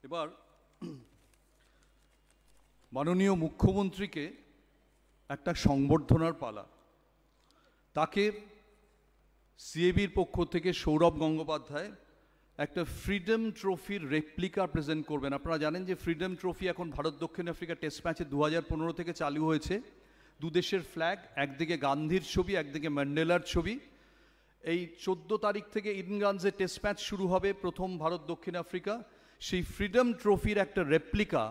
এবার মাননীয় মুখ্যমন্ত্রীকে একটা সংবর্ধনার পালা। তাকে সিএবির পক্ষ থেকে সৌরভ গঙ্গোপাধ্যায় একটা ফ্রিডম ট্রফির রেপ্লিকা প্রেজেন্ট করবেন। আপনারা জানেন যে ফ্রিডম ট্রফি এখন ভারত দক্ষিণ আফ্রিকা টেস্ট ম্যাচে 2015 থেকে চালু হয়েছে। দু দেশের ফ্ল্যাগ, একদিকে গান্ধীর ছবি, একদিকে ম্যান্ডেলার ছবি। এই 14 তারিখ থেকে ইডেনগানজে টেস্ট ম্যাচ শুরু হবে, প্রথম ভারত দক্ষিণ আফ্রিকা। সেই ফ্রিডম ট্রফির একটা রেপ্লিকা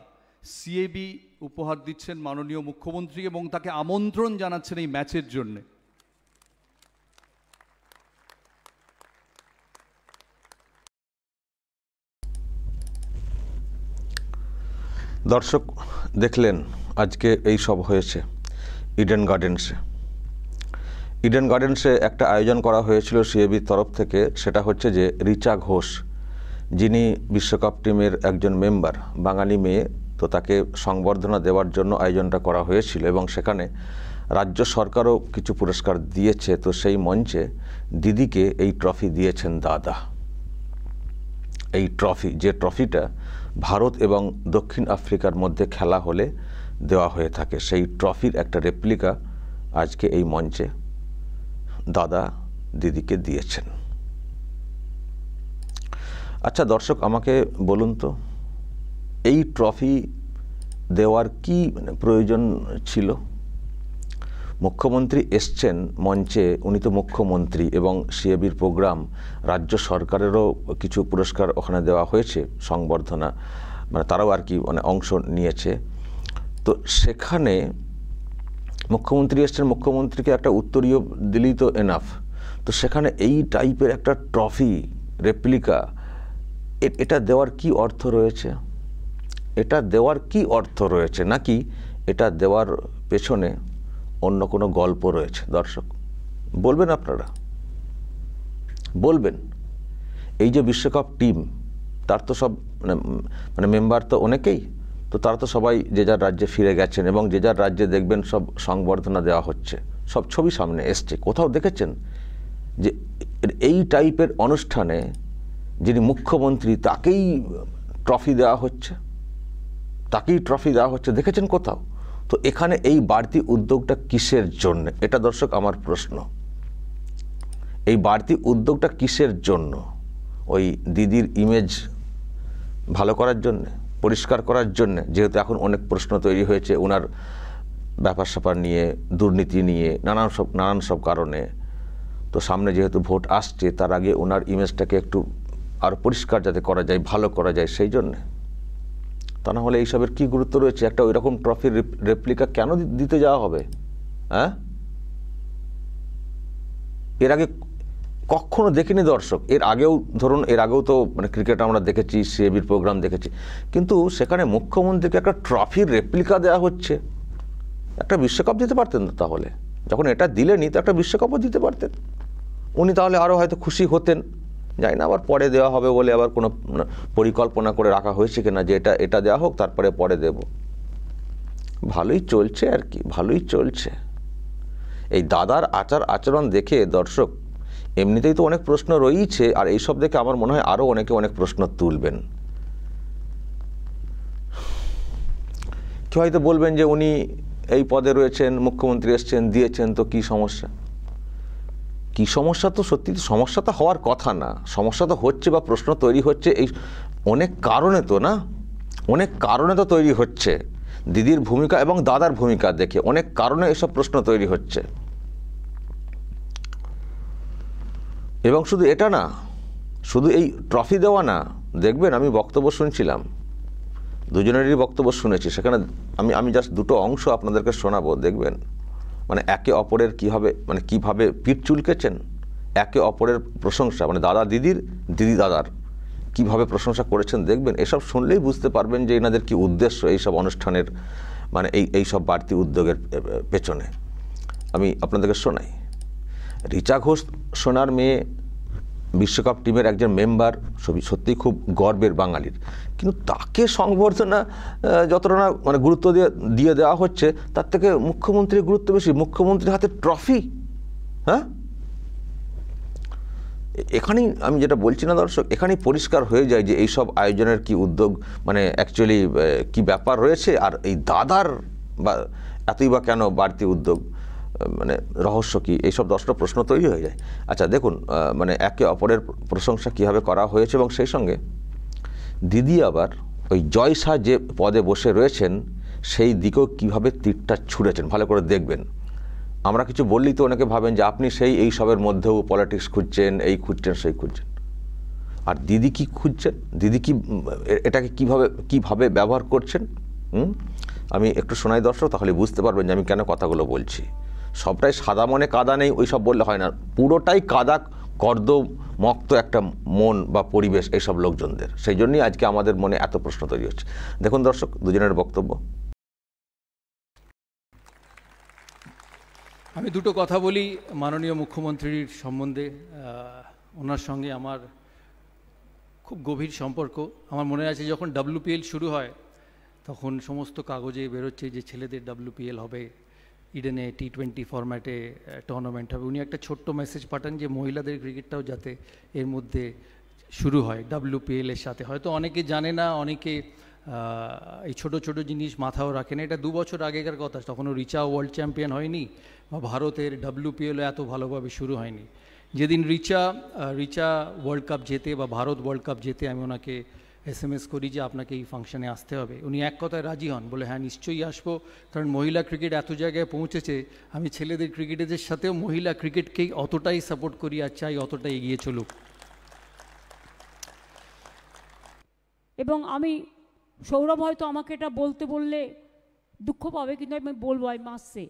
সিএবি উপহার দিচ্ছেন মাননীয় মুখ্যমন্ত্রী এবং তাকে আমন্ত্রণ জানাচ্ছেন এই ম্যাচের জন্যে। দর্শক দেখলেন আজকে এই সব হয়েছে ইডেন গার্ডেন্সে। ইডেন গার্ডেন্সে একটা আয়োজন করা হয়েছিল সিএবির তরফ থেকে। সেটা হচ্ছে যে রিচা ঘোষ, যিনি বিশ্বকাপ টিমের একজন মেম্বার, বাঙালি মেয়ে, তো তাকে সংবর্ধনা দেওয়ার জন্য আয়োজনটা করা হয়েছিল এবং সেখানে রাজ্য সরকারও কিছু পুরস্কার দিয়েছে। তো সেই মঞ্চে দিদিকে এই ট্রফি দিয়েছেন দাদা। এই ট্রফি, যে ট্রফিটা ভারত এবং দক্ষিণ আফ্রিকার মধ্যে খেলা হলে দেওয়া হয়ে থাকে, সেই ট্রফির একটা রেপ্লিকা আজকে এই মঞ্চে দাদা দিদিকে দিয়েছেন। আচ্ছা দর্শক, আমাকে বলুন তো, এই ট্রফি দেওয়ার কি প্রয়োজন ছিল? মুখ্যমন্ত্রী এসছেন মঞ্চে, উনি তো মুখ্যমন্ত্রী, এবং সিএবির প্রোগ্রাম, রাজ্য সরকারেরও কিছু পুরস্কার ওখানে দেওয়া হয়েছে, সংবর্ধনা, মানে তারাও আর কি মানে অংশ নিয়েছে। তো সেখানে মুখ্যমন্ত্রী এসছেন, মুখ্যমন্ত্রীকে একটা উত্তরীয় দিলেই তো এনাফ। তো সেখানে এই টাইপের একটা ট্রফি রেপ্লিকা, এটা দেওয়ার কি অর্থ রয়েছে? এটা দেওয়ার কি অর্থ রয়েছে, নাকি এটা দেওয়ার পেছনে অন্য কোনো গল্প রয়েছে? দর্শক বলবেন, আপনারা বলবেন। এই যে বিশ্বকাপ টিম, তার তো সব মানে মেম্বার তো অনেকেই, তো তারা তো সবাই যে যার রাজ্যে ফিরে গেছেন এবং যে যার রাজ্যে দেখবেন সব সংবর্ধনা দেওয়া হচ্ছে, সব ছবি সামনে এসছে। কোথাও দেখেছেন যে এই টাইপের অনুষ্ঠানে যিনি মুখ্যমন্ত্রী তাকেই ট্রফি দেওয়া হচ্ছে? তাকেই ট্রফি দেওয়া হচ্ছে দেখেছেন কোথাও? তো এখানে এই বাড়তি উদ্যোগটা কিসের জন্য? এটা দর্শক আমার প্রশ্ন। এই বাড়তি উদ্যোগটা কিসের জন্য? ওই দিদির ইমেজ ভালো করার জন্য, পরিষ্কার করার জন্য? যেহেতু এখন অনেক প্রশ্ন তৈরি হয়েছে ওনার ব্যাপার স্যাপার নিয়ে, দুর্নীতি নিয়ে, নানান সব কারণে। তো সামনে যেহেতু ভোট আসছে, তার আগে ওনার ইমেজটাকে একটু আরও পরিষ্কার যাতে করা যায়, ভালো করা যায়, সেই জন্যে। তা না হলে এইসবের কী গুরুত্ব রয়েছে? একটা ওই রকম ট্রফির রেপ্লিকা কেন দিতে যাওয়া হবে? হ্যাঁ, এর আগে কখনো দেখিনি দর্শক। এর আগেও ধরুন, এর আগেও তো মানে ক্রিকেট আমরা দেখেছি, সিএবির প্রোগ্রাম দেখেছি, কিন্তু সেখানে মুখ্যমন্ত্রীকে একটা ট্রফির রেপ্লিকা দেওয়া হচ্ছে। একটা বিশ্বকাপ দিতে পারতেন তো তাহলে। যখন এটা দিলেনই, তো একটা বিশ্বকাপও দিতে পারতেন। উনি তাহলে আরও হয়তো খুশি হতেন। জানি না আবার পরে দেওয়া হবে বলে আবার কোনো পরিকল্পনা করে রাখা হয়েছে কিনা যে এটা দেওয়া হোক, তারপরে পরে দেব। ভালোই চলছে আর কি, ভালোই চলছে। এই দাদার আচরণ দেখে দর্শক এমনিতেই তো অনেক প্রশ্ন রয়েছে, আর এইসব দেখে আমার মনে হয় আরও অনেকে অনেক প্রশ্ন তুলবেন। কেউ হয়তো বলবেন যে উনি এই পদে রয়েছেন, মুখ্যমন্ত্রী এসছেন, দিয়েছেন, তো কী সমস্যা? কি সমস্যা? তো সত্যি তো সমস্যা তো হওয়ার কথা না। সমস্যা তো হচ্ছে বা প্রশ্ন তৈরি হচ্ছে এই অনেক কারণে, তো না, অনেক কারণে তো তৈরি হচ্ছে। দিদির ভূমিকা এবং দাদার ভূমিকা দেখে অনেক কারণে এসব প্রশ্ন তৈরি হচ্ছে। এবং শুধু এটা না, শুধু এই ট্রফি দেওয়া না, দেখবেন আমি বক্তব্য শুনছিলাম, দুজনেরই বক্তব্য শুনেছি, সেখানে আমি জাস্ট দুটো অংশ আপনাদেরকে শোনাবো, দেখবেন মানে একে অপরের কিভাবে পিঠ চুলকেছেন, একে অপরের প্রশংসা, মানে দাদা দিদির, দিদি দাদার কিভাবে প্রশংসা করেছেন, দেখবেন। এসব শুনলেই বুঝতে পারবেন যে এনাদের কি উদ্দেশ্য এইসব অনুষ্ঠানের, মানে এই সব বাড়তি উদ্যোগের পেছনে। আমি আপনাদেরকে শোনাই। রিচা ঘোষ সোনার মেয়ে, বিশ্বকাপ টিমের একজন মেম্বার, সত্যি খুব গর্বের বাঙালির, কিন্তু তাকে সংবর্ধনা যতটা না মানে গুরুত্ব দিয়ে দেওয়া হচ্ছে, তার থেকে মুখ্যমন্ত্রীর গুরুত্ব বেশি। মুখ্যমন্ত্রীর হাতে ট্রফি, হ্যাঁ? এখানেই আমি যেটা বলছি না দর্শক, এখানেই পরিষ্কার হয়ে যায় যে এইসব আয়োজনের কি উদ্যোগ, মানে অ্যাকচুয়ালি কি ব্যাপার রয়েছে, আর এই দাদার বা এতই বা কেন বাড়তি উদ্যোগ, মানে রহস্য কি, এইসব 10টা প্রশ্ন তৈরি হয়ে যায়। আচ্ছা দেখুন, মানে একে অপরের প্রশংসা কীভাবে করা হয়েছে, এবং সেই সঙ্গে দিদি আবার ওই জয় শাহ যে পদে বসে রয়েছেন সেই দিকেও কীভাবে তীরটা ছুঁড়েছেন ভালো করে দেখবেন। আমরা কিছু বললেই তো অনেকে ভাবেন যে আপনি সেই এই সবের মধ্যেও পলিটিক্স খুঁজছেন, এই খুঁজছেন সেই খুঁজছেন, আর দিদি কি খুঁজছেন, দিদি কি এটাকে কিভাবে ব্যবহার করছেন। আমি একটু শোনাই দর্শক, তাহলে বুঝতে পারবেন যে আমি কেন কথাগুলো বলছি। সবটাই সাদা মনে কাদা নেই ওই সব বললে হয় না, পুরোটাই কাদা কর্দমক্ত একটা মন বা পরিবেশ এইসব লোকজনদের, সেই জন্যই আজকে আমাদের মনে এত প্রশ্ন তৈরি হচ্ছে। দেখুন দর্শক দুজনের বক্তব্য। আমি দুটো কথা বলি মাননীয় মুখ্যমন্ত্রীর সম্বন্ধে। ওনার সঙ্গে আমার খুব গভীর সম্পর্ক। আমার মনে আছে যখন WPL শুরু হয় তখন সমস্ত কাগজে বেরোচ্ছে যে ছেলেদের WPL হবে, ইডেনে T20 ফরম্যাটে টুর্নামেন্ট হবে। উনি একটা ছোট্ট মেসেজ পাঠান যে মহিলাদের ক্রিকেটটাও যাতে এর মধ্যে শুরু হয় WPL এর সাথে। হয়তো অনেকে জানে না, অনেকে এই ছোট ছোট জিনিস মাথাও রাখে না। এটা 2 বছর আগেকার কথা, তখনও রিচা ওয়ার্ল্ড চ্যাম্পিয়ন হয়নি বা ভারতের WPL এত ভালোভাবে শুরু হয়নি। যেদিন রিচা ওয়ার্ল্ড কাপ জেতে বা ভারত ওয়ার্ল্ড কাপ জেতে, আমি ওনাকে SMS করি যে আপনাকে এই ফাংশনে আসতে হবে। উনি এক কথায় রাজি হন, বলে হ্যাঁ নিশ্চয়ই আসবো, কারণ মহিলা ক্রিকেট এত জায়গায় পৌঁছেছে, আমি ছেলেদের ক্রিকেটারদের সাথেও মহিলা ক্রিকেটকেই অতটাই সাপোর্ট করি আর চাই অতটাই এগিয়ে চলুক। এবং আমি, সৌরভ হয়তো আমাকে এটা বলতে বললে দুঃখ পাবে, কিন্তু আমি বলবো আই মাস্ট সে,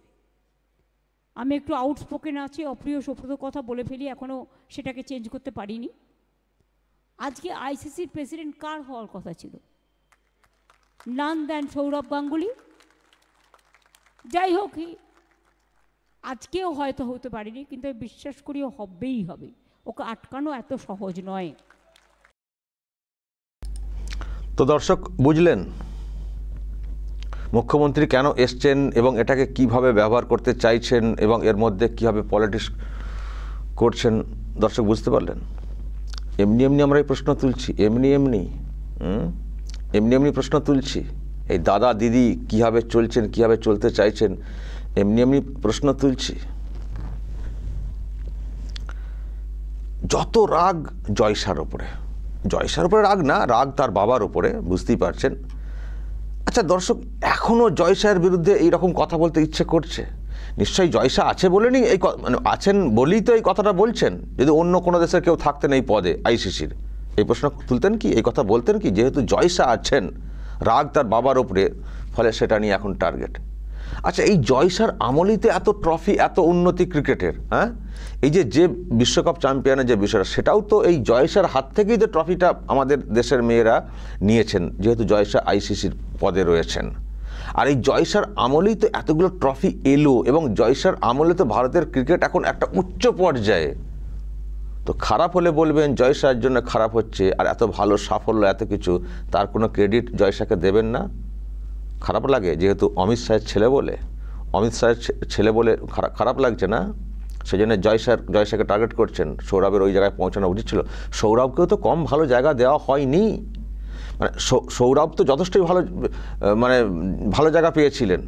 আমি একটু আউটস্পোকেন আছি, অপ্রিয় সপ্রত কথা বলে ফেলি, এখনও সেটাকে চেঞ্জ করতে পারিনি। আজকে ICCর প্রেসিডেন্ট কার হওয়ার কথা ছিল? নান দেন সৌরভ গাঙ্গুলি। যাই হোক, আজকেও হয়তো হতে পারিনি, কিন্তু আমি বিশ্বাস করি হবেই হবে, ওকে আটকানো এত সহজ নয়। তো দর্শক বুঝলেন মুখ্যমন্ত্রী কেন এসছেন এবং এটাকে কিভাবে ব্যবহার করতে চাইছেন এবং এর মধ্যে কীভাবে পলিটিক্স করছেন। দর্শক বুঝতে পারলেন? এমনি আমরা এই প্রশ্ন তুলছি, এমনি প্রশ্ন তুলছি, এই দাদা দিদি কীভাবে চলছেন, কীভাবে চলতে চাইছেন, এমনি প্রশ্ন তুলছি। যত রাগ জয়শার ওপরে রাগ না, রাগ তার বাবার ওপরে, বুঝতেই পারছেন। আচ্ছা দর্শক, এখনও জয়শাহের বিরুদ্ধে এইরকম কথা বলতে ইচ্ছে করছে? নিশ্চয়ই জয়শাহ আছে বলেনি, এই মানে আছেন বলেই তো এই কথাটা বলছেন। যদি অন্য কোনো দেশের কেউ থাকতেন এই পদে ICCর, এই প্রশ্ন তুলতেন কি, এই কথা বলতেন কি? যেহেতু জয়শাহ আছেন, রাগ তার বাবার ওপরে, ফলে সেটা নিয়ে এখন টার্গেট। আচ্ছা, এই জয়শাহর আমলিতে এত ট্রফি, এত উন্নতি ক্রিকেটের, হ্যাঁ, এই যে বিশ্বকাপ চ্যাম্পিয়নের যে বিষয়টা, সেটাও তো এই জয়শাহর হাত থেকেই তো ট্রফিটা আমাদের দেশের মেয়েরা নিয়েছেন, যেহেতু জয়শাহ ICCর পদে রয়েছেন। আর এই জয়শাহর আমলেই তো এতগুলো ট্রফি এলো, এবং জয়শাহর আমলে তো ভারতের ক্রিকেট এখন একটা উচ্চ পর্যায়ে। তো খারাপ হলে বলবেন জয়শাহের জন্য খারাপ হচ্ছে, আর এত ভালো সাফল্য, এত কিছু, তার কোনো ক্রেডিট জয়শাহকে দেবেন না? খারাপ লাগে, যেহেতু অমিত শাহের ছেলে বলে খারাপ লাগছে না? সেই জন্য জয়শাহকে টার্গেট করছেন। সৌরভের ওই জায়গায় পৌঁছানো উচিত ছিল। সৌরভকেও তো কম ভালো জায়গা দেওয়া হয়নি, মানে সৌরভ তো যথেষ্টই ভালো জায়গা পেয়েছিলেন,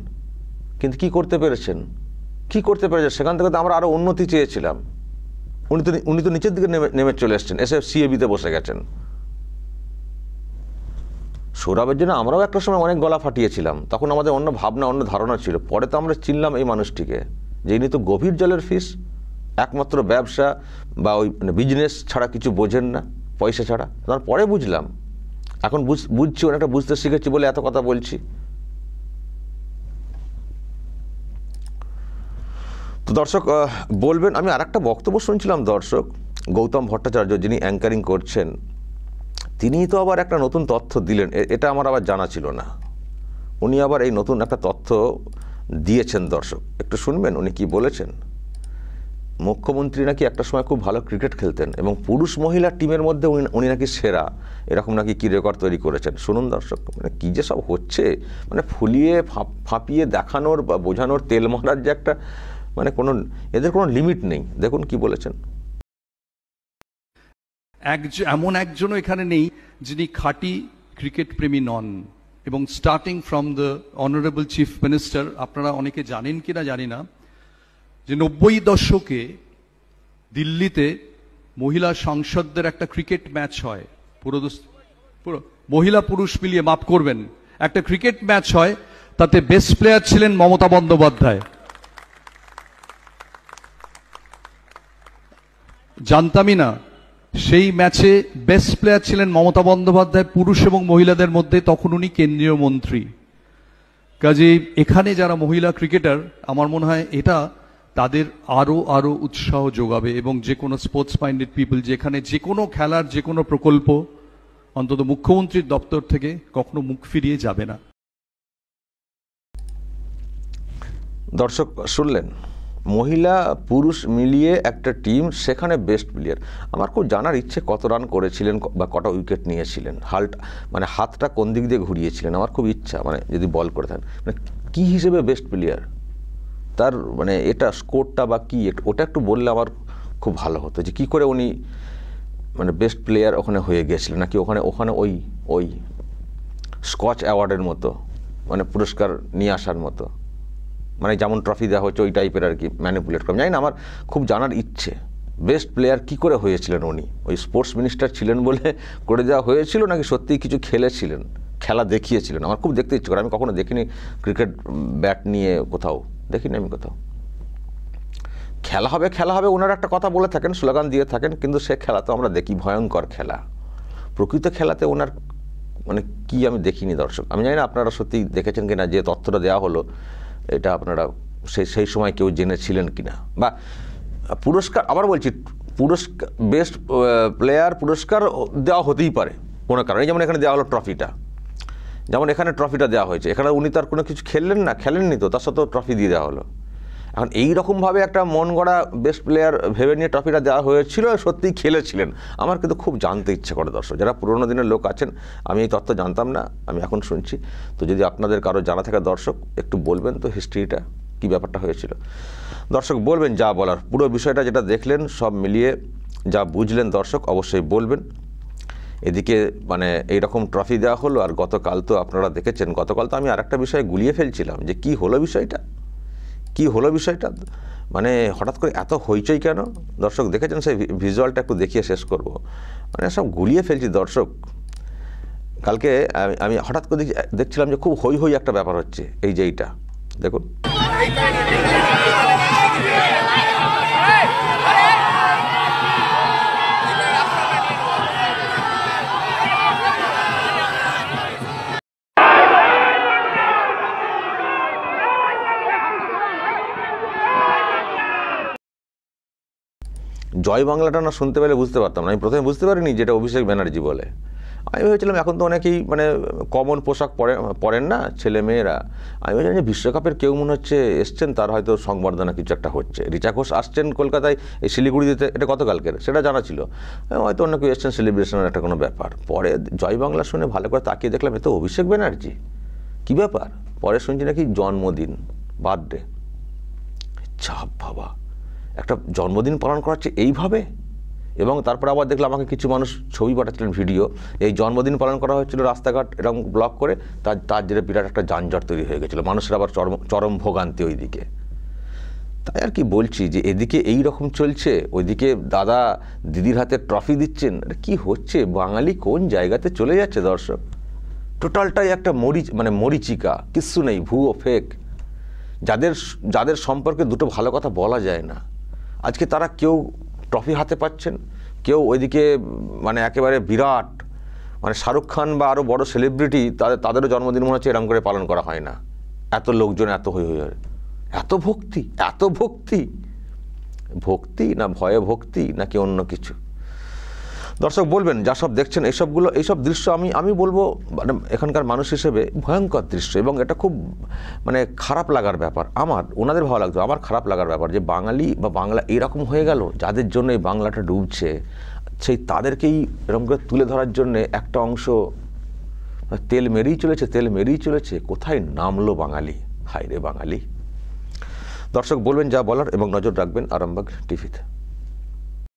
কিন্তু কি করতে পেরেছেন? সেখান থেকে তো আমরা আরও উন্নতি চেয়েছিলাম। উনি তো নিচের দিকে নেমে চলে এসছেন, এসে CAB-তে বসে গেছেন। সৌরভের জন্য আমরাও একটা সময় অনেক গলা ফাটিয়েছিলাম, তখন আমাদের অন্য ভাবনা, অন্য ধারণা ছিল। পরে তো আমরা চিনলাম এই মানুষটিকে, যে ইনি তো গভীর জলের ফিস, একমাত্র ব্যবসা বা ওই বিজনেস ছাড়া কিছু বোঝেন না, পয়সা ছাড়া। তারপরে বুঝলাম, এখন বুঝছি, অনেকটা বুঝতে শিখেছি বলে এত কথা বলছি। তো দর্শক বলবেন, আমি আর একটা বক্তব্য শুনছিলাম দর্শক, গৌতম ভট্টাচার্য যিনি অ্যাঙ্কারিং করছেন, তিনি তো আবার একটা নতুন তথ্য দিলেন, এটা আমার আবার জানা ছিল না। উনি আবার এই নতুন একটা তথ্য দিয়েছেন দর্শক, একটু শুনবেন উনি কি বলেছেন। মুখ্যমন্ত্রী নাকি একটা সময় খুব ভালো ক্রিকেট খেলতেন এবং পুরুষ মহিলা টিমের মধ্যে উনি নাকি সেরা, এরকম নাকি কি রেকর্ড তৈরি করেছেন। শুনুন দর্শক, মানে কী যে সব হচ্ছে, মানে ফুলিয়ে ফাঁপিয়ে দেখানোর বা বোঝানোর, তেল মারার যে একটা, মানে এদের কোনো লিমিট নেই। দেখুন কি বলেছেন। এমন একজনও এখানে নেই যিনি খাঁটি ক্রিকেট প্রেমী নন। এবং starting from the honourable chief minister, আপনারা অনেকে জানেন কিনা জানি না, যে 90 দশকে দিল্লিতে মহিলা সংসদদের একটা ক্রিকেট ম্যাচ হয়, পুরো মহিলা পুরুষ মিলিয়ে, মাফ করবেন, একটা ক্রিকেট ম্যাচ হয়, তাতে বেস্ট প্লেয়ার ছিলেন মমতা বন্দ্যোপাধ্যায়। জানতামই না, সেই ম্যাচে বেস্ট প্লেয়ার ছিলেন মমতা বন্দ্যোপাধ্যায়, পুরুষ এবং মহিলাদের মধ্যে, তখন উনি কেন্দ্রীয় মন্ত্রী। কাজেই এখানে যারা মহিলা ক্রিকেটার, আমার মনে হয় এটা তাদের আরো উৎসাহ যোগাবে, এবং যে কোনো স্পোর্টস মাইন্ডেড পিপল যেখানে যে কোনো খেলার যে কোনো প্রকল্প অন্তত মুখ্যমন্ত্রীর দপ্তর থেকে কখনো মুখ ফিরিয়ে যাবে না। দর্শক শুনলেন, মহিলা পুরুষ মিলিয়ে একটা টিম, সেখানে বেস্ট প্লেয়ার। আমার খুব জানার ইচ্ছে কত রান করেছিলেন বা কটা উইকেট নিয়েছিলেন, মানে হাতটা কোন দিক দিয়ে ঘুরিয়েছিলেন, আমার খুব ইচ্ছা, মানে যদি বল করে থাকেন, মানে কী হিসেবে বেস্ট প্লেয়ার, তার মানে এটা স্কোরটা বা কি, ওটা একটু বললে আমার খুব ভালো হতো, যে কী করে উনি মানে বেস্ট প্লেয়ার ওখানে হয়ে গিয়েছিলেন, নাকি ওখানে ওই স্কচ অ্যাওয়ার্ডের মতো মানে পুরস্কার নিয়ে আসার মতো, মানে যেমন ট্রফি দেওয়া হচ্ছে ওই টাইপের আর কি, ম্যানিপুলেট করা, জানি না, আমার খুব জানার ইচ্ছে বেস্ট প্লেয়ার কি করে হয়েছিলেন উনি। ওই স্পোর্টস মিনিস্টার ছিলেন বলে করে দেওয়া হয়েছিল, নাকি সত্যিই কিছু খেলেছিলেন, খেলা দেখিয়েছিলেন, আমার খুব দেখতে ইচ্ছে করে। আমি কখনো দেখিনি ক্রিকেট ব্যাট নিয়ে, কোথাও দেখিনি আমি কোথাও। খেলা হবে ওনারা একটা কথা বলে থাকেন, স্লোগান দিয়ে থাকেন, কিন্তু সে খেলা তো আমরা দেখি ভয়ঙ্কর খেলা। প্রকৃত খেলাতে ওনার মানে কি আমি দেখিনি। দর্শক, আমি জানি না আপনারা সত্যি দেখেছেন কিনা, যে তথ্যটা দেওয়া হলো এটা আপনারা সেই সময় কেউ জেনেছিলেন কিনা, বা পুরস্কার, আবার বলছি, পুরস্কার বেস্ট প্লেয়ার পুরস্কার দেওয়া হতেই পারে কোনো কারণে, যেমন এখানে দেওয়া হলো ট্রফিটা, যেমন এখানে ট্রফিটা দেওয়া হয়েছে, এখানে উনি তার কোনো কিছু খেলেননি তো, তার সাথেও ট্রফি দিয়ে দেওয়া হলো। এখন এইরকমভাবে একটা মন গড়া বেস্ট প্লেয়ার ভেবে নিয়ে ট্রফিটা দেওয়া হয়েছিল, সত্যিই খেলেছিলেন, আমার কিন্তু খুব জানতে ইচ্ছে করে। দর্শক, যারা পুরোনো দিনের লোক আছেন, আমি এই তথ্য জানতাম না, আমি এখন শুনছি, তো যদি আপনাদের কারো জানা থাকে দর্শক একটু বলবেন তো, হিস্ট্রিটা কী ব্যাপারটা হয়েছিল। দর্শক বলবেন যা বলার, পুরো বিষয়টা যেটা দেখলেন সব মিলিয়ে যা বুঝলেন দর্শক অবশ্যই বলবেন। এদিকে মানে এইরকম ট্রফি দেওয়া হলো, আর গতকাল তো আপনারা দেখেছেন, গতকাল তো আমি আরেকটা বিষয়ে গুলিয়ে ফেলছিলাম, যে কি হলো বিষয়টা, মানে হঠাৎ করে এত হইচই কেন। দর্শক দেখেছেন, সেই ভিজুয়ালটা একটু দেখিয়ে শেষ করব, মানে সব গুলিয়ে ফেলছি দর্শক। কালকে আমি হঠাৎ করে দেখছিলাম যে খুব হই একটা ব্যাপার হচ্ছে, এই যে এইটা দেখুন। জয় বাংলাটা না শুনতে পেলে বুঝতে পারতাম না, আমি প্রথমে বুঝতে পারিনি যেটা অভিষেক ব্যানার্জি বলে। আমি ভেবেছিলাম এখন তো অনেকেই মানে কমন পোশাক পরেন না ছেলে মেয়েরা, আমি ভেবেছিলাম যে বিশ্বকাপের কেউ মনে হচ্ছে এসছেন, তার হয়তো সংবর্ধনা কিছু একটা হচ্ছে। রিচা ঘোষ আসছেন কলকাতায়, এই শিলিগুড়ি দিতে, এটা গতকালকের, সেটা জানা ছিল, হয়তো অন্য কেউ এসছেন সেলিব্রেশনের একটা কোনো ব্যাপার। পরে জয় বাংলা শুনে ভালো করে তাকিয়ে দেখলাম এ তো অভিষেক ব্যানার্জি, কী ব্যাপার। পরে শুনছি নাকি জন্মদিন, বার্থডে। চাপ বাবা, একটা জন্মদিন পালন করাচ্ছে এইভাবে। এবং তারপর আবার দেখলাম আমাকে কিছু মানুষ ছবি পাঠাচ্ছিলেন, ভিডিও, এই জন্মদিন পালন করা হচ্ছিল রাস্তাঘাট এরকম ব্লক করে, তার জেরে বিরাট একটা যানজট তৈরি হয়ে গেছিলো, মানুষের আবার চরম ভোগান্তি ওইদিকে। তাই আর কি বলছি, যে এদিকে এই রকম চলছে, ওইদিকে দাদা দিদির হাতে ট্রফি দিচ্ছেন, কি হচ্ছে, বাঙালি কোন জায়গাতে চলে যাচ্ছে দর্শক। টোটালটাই একটা মরিচিকা, কিচ্ছু নেই, ভুয়ো ফেক, যাদের সম্পর্কে দুটো ভালো কথা বলা যায় না। আজকে তারা কেউ ট্রফি হাতে পাচ্ছেন, কেউ ওইদিকে মানে একেবারে বিরাট, মানে শাহরুখ খান বা আরও বড় সেলিব্রিটি, তাদেরও জন্মদিন মনে হচ্ছে এরকম করে পালন করা হয় না, এত লোকজন, এত হয়ে এত ভক্তি না ভয়ে ভক্তি নাকি অন্য কিছু। দর্শক বলবেন যা সব দেখছেন এইসব দৃশ্য আমি বলবো মানে এখানকার মানুষ হিসেবে ভয়ঙ্কর দৃশ্য, এবং এটা খুব মানে খারাপ লাগার ব্যাপার। আমার ওনাদের ভালো লাগতো, আমার খারাপ লাগার ব্যাপার যে বাঙালি বা বাংলা এরকম হয়ে গেল, যাদের জন্য এই বাংলাটা ডুবছে, সেই তাদেরকেই এরকম করে তুলে ধরার জন্যে একটা অংশ তেল মেরেই চলেছে। কোথায় নামলো বাঙালি, হায় রে বাঙালি। দর্শক বলবেন যা বলার, এবং নজর রাখবেন আরামবাগ টিভিতে।